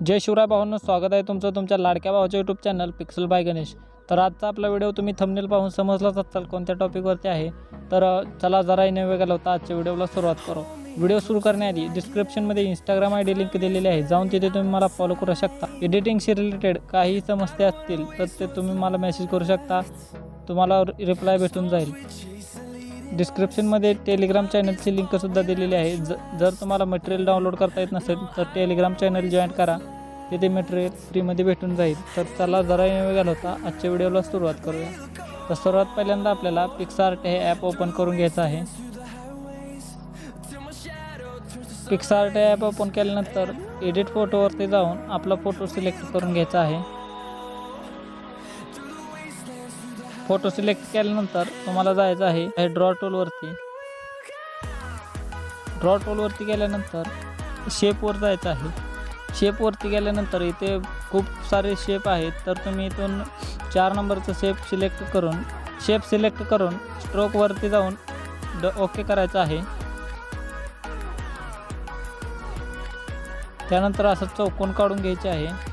जय शिवराय भावांनो, स्वागत आहे तुमचं तुमच्या लाडक्या भावाच्या YouTube channel Pixel by Ganesh. तर आजचा आपला व्हिडिओ तुम्ही थंबनेल पाहून समजलाच असाल कोणत्या टॉपिकवरती आहे। तर चला जराही न वेगळा होता आजच्या व्हिडिओला सुरुवात करू। व्हिडिओ सुरू करण्याआधी डिस्क्रिप्शनमध्ये इंस्टाग्राम आयडी लिंक दिलेली आहे, जाऊन तिथे तुम्ही मला फॉलो करू शकता। एडिटिंगशी रिलेटेड काही समस्या असतील तर ते तुम्ही मला मेसेज करू शकता, तुम्हाला रिप्लाय भेटून जाईल। डिस्क्रिप्शनमध्ये टेलिग्राम चॅनलची लिंकसुद्धा दिलेली आहे। जर तुम्हाला मटेरियल डाउनलोड करता येत नसेल तर टेलिग्राम चॅनल जॉईन करा, तिथे मटेरियल फ्रीमध्ये भेटून जाईल। तर चला जरा वेळ होता आजच्या व्हिडिओला सुरुवात करूया। तर सर्वात पहिल्यांदा आपल्याला पिक्सार्ट हे ॲप ओपन करून घ्यायचं आहे। पिक्सार्ट हे ॲप ओपन केल्यानंतर एडिट फोटोवरती जाऊन आपला फोटो सिलेक्ट करून घ्यायचा आहे। फोटो सिलेक्ट केल्यानंतर तुम्हाला जायचं आहे ड्रॉ टूलवरती। ड्रॉ टूलवरती गेल्यानंतर शेपवर जायचं आहे। शेपवरती गेल्यानंतर इथे खूप सारे शेप आहेत, तर तुम्ही इथून 4 नंबरचा शेप सिलेक्ट करून स्ट्रोकवरती जाऊन ओके करायचं आहे। त्यानंतर असं चौकोन काढून घ्यायचे आहे।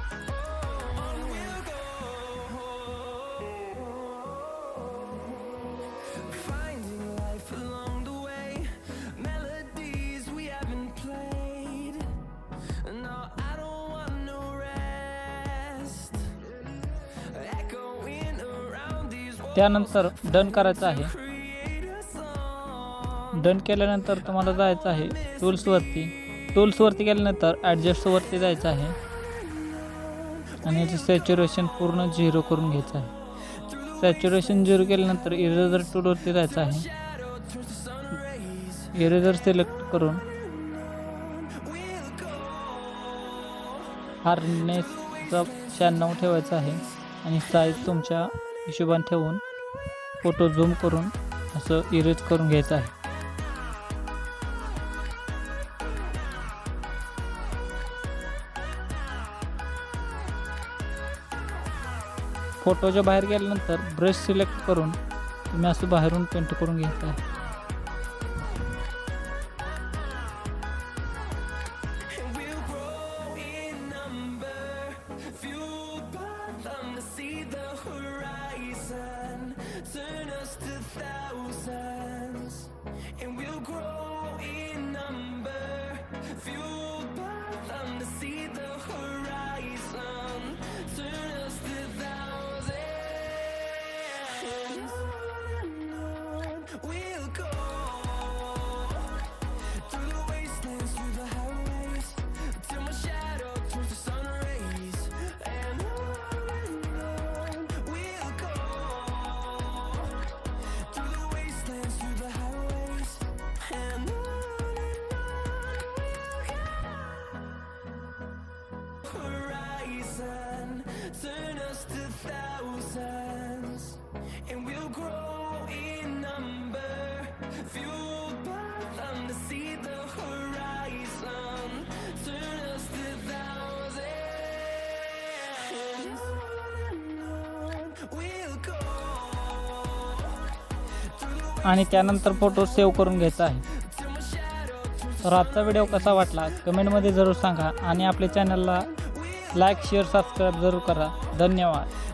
त्यानंतर डन करायचं आहे। डन केल्यानंतर तुम्हाला जायचं आहे टूल्सवरती गेल्यानंतर ॲडजस्टवरती जायचं आहे आणि याचं सॅच्युरेशन पूर्ण 0 करून घ्यायचं आहे। सॅच्युरेशन 0 केल्यानंतर इरेजर टूलवरती जायचं आहे। इरेजर सिलेक्ट करून हार्डनेसचा 96 ठेवायचा आहे आणि साईज तुमच्या हिशोबाने ठेवून फोटो झूम करून असं इरेज करून घ्यायचं आहे। फोटोच्या बाहेर गेल्यानंतर ब्रश सिलेक्ट करून तुम्ही असं बाहेरून पेंट करून घ्यायचं आहे। Turn us to thousands, and we'll grow in number, fueled by them to see the horizon. Turn us to thousands, we'll go आणि त्यानंतर फोटो सेव्ह करून घ्यायचा आहे। तर आजचा व्हिडिओ कसा वाटला कमेंटमध्ये जरूर सांगा आणि आपल्या चॅनलला लाईक शेअर सबस्क्राईब जरूर करा। धन्यवाद।